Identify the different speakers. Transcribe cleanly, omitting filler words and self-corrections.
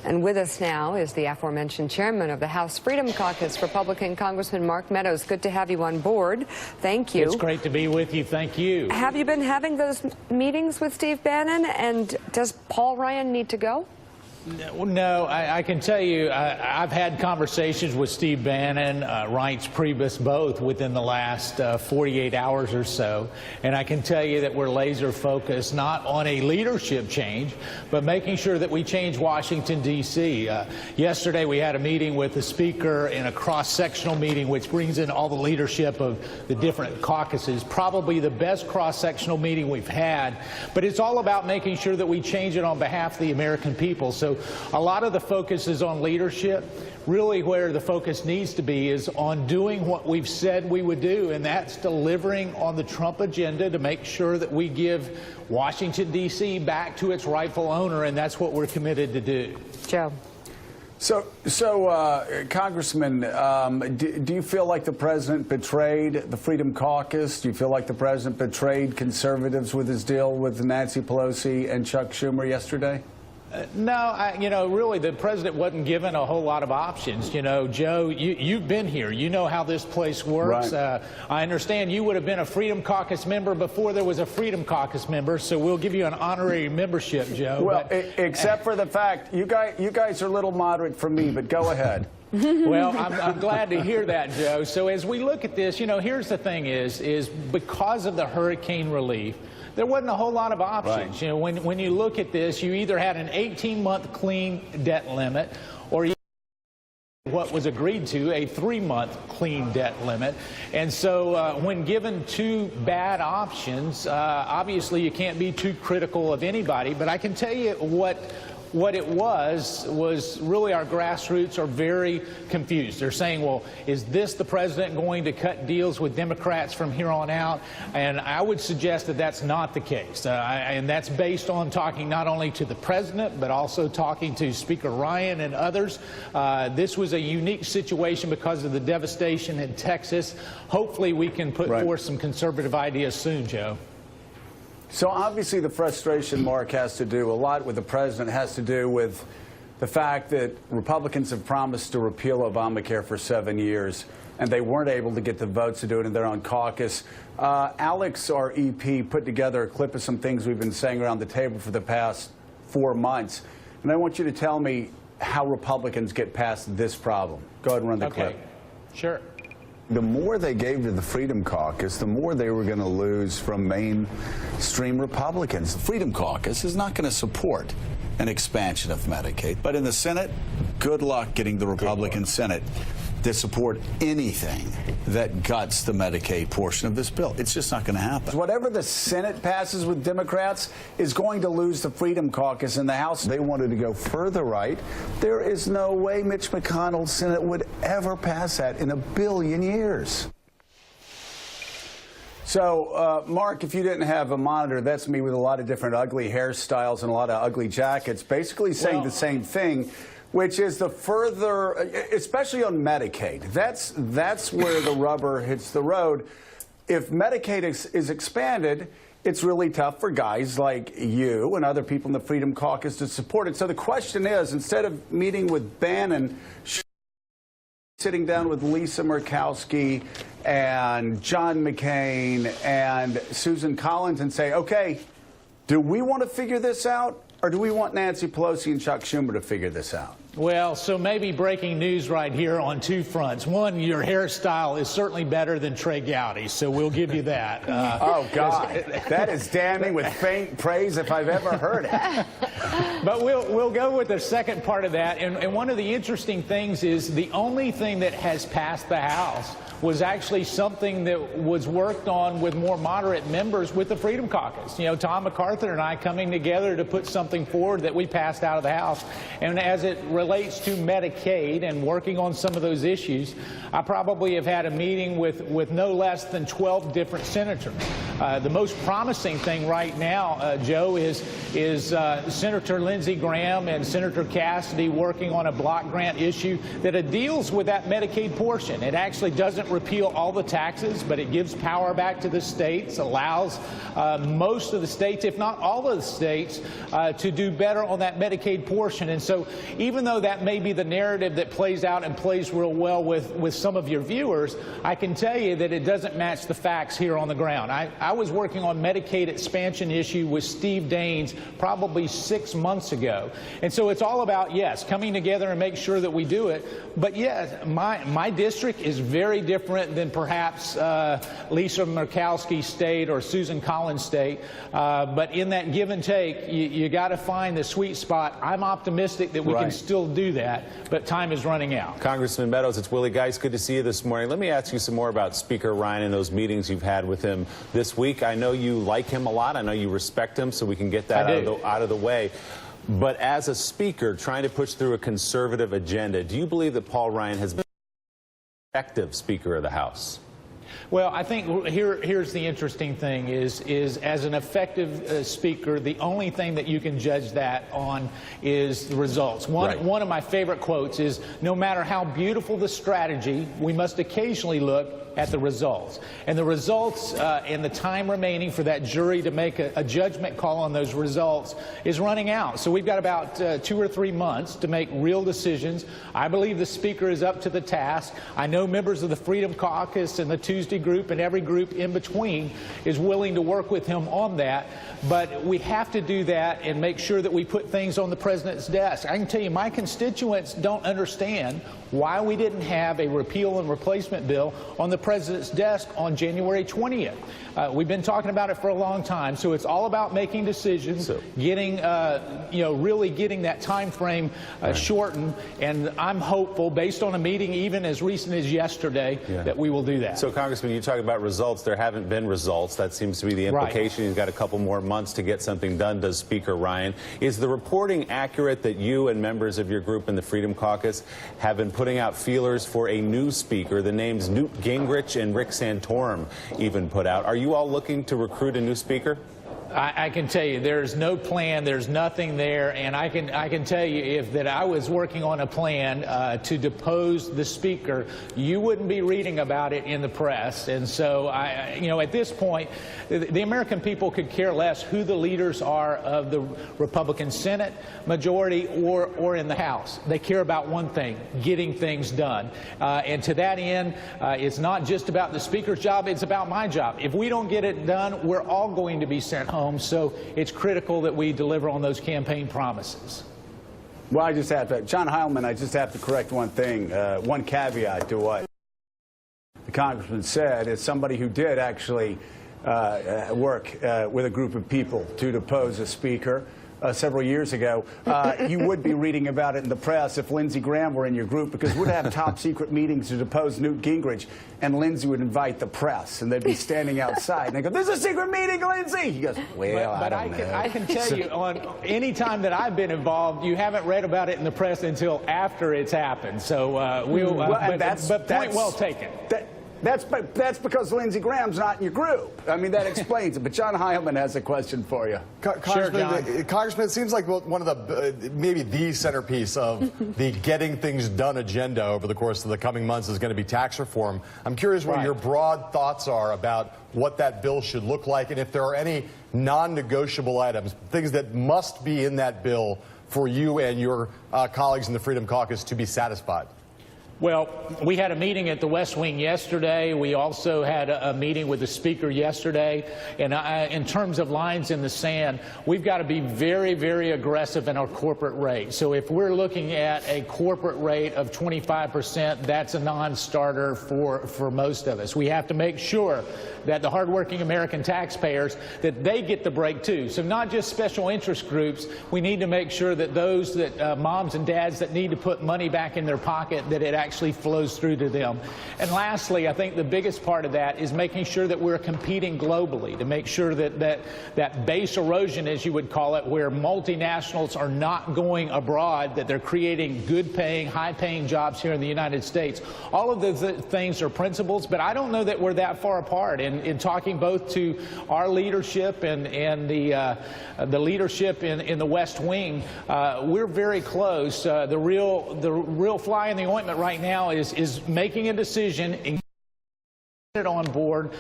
Speaker 1: And with us now is the aforementioned chairman of the House Freedom Caucus, Republican Congressman Mark Meadows. Good to have you on board. Thank you.
Speaker 2: It's great to be with you. Thank you.
Speaker 1: Have you been having those meetings with Steve Bannon, and does Paul Ryan need to go?
Speaker 2: No, I can tell you I've had conversations with Steve Bannon, Reince Priebus, both within the last 48 hours or so, and I can tell you that we're laser focused not on a leadership change, but making sure that we change Washington, D.C. Yesterday we had a meeting with the Speaker in a cross-sectional meeting which brings in all the leadership of the different caucuses, probably the best cross-sectional meeting we've had, but it's all about making sure that we change it on behalf of the American people. So a lot of the focus is on leadership. Really where the focus needs to be is on doing what we've said we would do, and that's delivering on the Trump agenda to make sure that we give Washington, D.C. back to its rightful owner, and that's what we're committed to do.
Speaker 1: Joe.
Speaker 3: So Congressman, do you feel like the president betrayed the Freedom Caucus? Do you feel like the president betrayed conservatives with his deal with Nancy Pelosi and Chuck Schumer yesterday?
Speaker 2: No, really, the president wasn't given a whole lot of options. Joe, you've been here. You know how this place works.
Speaker 3: Right.
Speaker 2: I understand you would have been a Freedom Caucus member before there was a Freedom Caucus member, so we'll give you an honorary membership, Joe.
Speaker 3: Well, except for the fact you guys are a little moderate for me, but go ahead.
Speaker 2: Well, I'm glad to hear that, Joe. So as we look at this, here's the thing is because of the hurricane relief, there wasn't a whole lot of options.
Speaker 3: Right.
Speaker 2: When you look at this, you either had an 18-month clean debt limit, or you what was agreed to, a 3-month clean debt limit. And so when given two bad options, obviously you can't be too critical of anybody, but I can tell you what it was really our grassroots are very confused. They're saying, well, is this the president going to cut deals with Democrats from here on out? And I would suggest that that's not the case. And that's based on talking not only to the president, but also talking to Speaker Ryan and others. This was a unique situation because of the devastation in Texas. Hopefully we can put forth some conservative ideas soon, Joe.
Speaker 3: So obviously the frustration, Mark, has to do a lot with the president, has to do with the fact that Republicans have promised to repeal Obamacare for 7 years, and they weren't able to get the votes to do it in their own caucus. Alex, our EP, put together a clip of some things we've been saying around the table for the past 4 months, and I want you to tell me how Republicans get past this problem. Go ahead and run the clip.
Speaker 2: Sure.
Speaker 4: The more they gave to the Freedom Caucus, the more they were going to lose from mainstream Republicans. The Freedom Caucus is not going to support an expansion of Medicaid. But in the Senate, good luck getting the Republican Senate to support anything that guts the Medicaid portion of this bill. It's just not going to happen.
Speaker 3: Whatever the Senate passes with Democrats is going to lose the Freedom Caucus in the House.
Speaker 4: They wanted to go further right. There is no way Mitch McConnell's Senate would ever pass that in a billion years.
Speaker 3: So, Mark, if you didn't have a monitor, that's me with a lot of different ugly hairstyles and a lot of ugly jackets, basically saying the same thing, which is the further, especially on Medicaid, that's where the rubber hits the road. If Medicaid is expanded, it's really tough for guys like you and other people in the Freedom Caucus to support it. So the question is, instead of meeting with Bannon, sitting down with Lisa Murkowski and John McCain and Susan Collins and say, okay, do we want to figure this out, or do we want Nancy Pelosi and Chuck Schumer to figure this out?
Speaker 2: Well, so maybe breaking news right here on two fronts. One, your hairstyle is certainly better than Trey Gowdy's, so we'll give you that.
Speaker 3: Oh, God. That is damning with faint praise if I've ever heard it.
Speaker 2: But we'll go with the second part of that. And one of the interesting things is the only thing that has passed the House was actually something that was worked on with more moderate members with the Freedom Caucus. Tom MacArthur and I coming together to put something forward that we passed out of the House. And as it relates to Medicaid and working on some of those issues, I probably have had a meeting with no less than 12 different senators. The most promising thing right now, Joe, is Senator Lindsey Graham and Senator Cassidy working on a block grant issue that deals with that Medicaid portion. It actually doesn't repeal all the taxes, but it gives power back to the states, allows most of the states, if not all of the states, to do better on that Medicaid portion. And so even though that may be the narrative that plays out and plays real well with some of your viewers, I can tell you that it doesn't match the facts here on the ground. I was working on Medicaid expansion issue with Steve Daines probably 6 months ago. And so it's all about, yes, coming together and make sure that we do it. But yes, my district is very different than perhaps Lisa Murkowski's state or Susan Collins' state. But in that give and take, you got to find the sweet spot. I'm optimistic that we can still do that, but time is running out.
Speaker 5: Congressman Meadows, it's Willie Geist. Good to see you this morning. Let me ask you some more about Speaker Ryan and those meetings you've had with him this week. I know you like him a lot. I know you respect him, so we can get that out of the way. But as a speaker trying to push through a conservative agenda, do you believe that Paul Ryan has been an effective Speaker of the House?
Speaker 2: Well, I think here's the interesting thing is as an effective speaker, the only thing that you can judge that on is the results. One of my favorite quotes is, no matter how beautiful the strategy, we must occasionally look at the results. And the results and the time remaining for that jury to make a judgment call on those results is running out. So we've got about 2 or 3 months to make real decisions. I believe the Speaker is up to the task. I know members of the Freedom Caucus and the Tuesday group and every group in between is willing to work with him on that. But we have to do that and make sure that we put things on the President's desk. I can tell you, my constituents don't understand why we didn't have a repeal and replacement bill on the President's desk on January 20th. We've been talking about it for a long time, so it's all about making decisions, getting, really getting that time frame shortened, and I'm hopeful, based on a meeting even as recent as yesterday, that we will do that.
Speaker 5: So, Congressman, you talk about results. There haven't been results. That seems to be the implication. He's got a couple more months to get something done, does Speaker Ryan. Is the reporting accurate that you and members of your group in the Freedom Caucus have been putting out feelers for a new speaker? The names Newt Gingrich and Rick Santorum even put out. Are you all looking to recruit a new speaker?
Speaker 2: I can tell you there's no plan, there's nothing there, and I can tell you that I was working on a plan to depose the Speaker, you wouldn't be reading about it in the press. And so, at this point, the American people could care less who the leaders are of the Republican Senate majority or in the House. They care about one thing: getting things done. And to that end, it's not just about the Speaker's job, it's about my job. If we don't get it done, we're all going to be sent home. So it's critical that we deliver on those campaign promises.
Speaker 3: Well, I just have to, John Heilman, I just have to correct one thing, one caveat to what the congressman said. As somebody who did actually work with a group of people to depose a speaker several years ago, you would be reading about it in the press if Lindsey Graham were in your group, because we'd have top secret meetings to depose Newt Gingrich, and Lindsey would invite the press, and they'd be standing outside, and they go, "There's a secret meeting, Lindsey." He goes, "Well,
Speaker 2: I can tell you, on any time that I've been involved, you haven't read about it in the press until after it's happened. So but point well taken.
Speaker 3: That's because Lindsey Graham's not in your group. I mean, that explains it. But John Heilman has a question for you.
Speaker 6: Congressman, it seems like one of the, maybe the centerpiece of the getting things done agenda over the course of the coming months is going to be tax reform. I'm curious what your broad thoughts are about what that bill should look like, and if there are any non-negotiable items, things that must be in that bill for you and your colleagues in the Freedom Caucus to be satisfied.
Speaker 2: Well, we had a meeting at the West Wing yesterday. We also had a meeting with the Speaker yesterday. And in terms of lines in the sand, we've got to be very, very aggressive in our corporate rate. So if we're looking at a corporate rate of 25%, that's a non-starter for most of us. We have to make sure that the hardworking American taxpayers, that they get the break too. So not just special interest groups. We need to make sure that those moms and dads that need to put money back in their pocket, that it actually actually flows through to them. And lastly, I think the biggest part of that is making sure that we're competing globally, to make sure that base erosion, as you would call it, where multinationals are not going abroad, that they're creating good-paying, high-paying jobs here in the United States. All of those things are principles, but I don't know that we're that far apart. In talking both to our leadership and the leadership in the West Wing, we're very close. The real fly in the ointment right now is making a decision and getting it on board.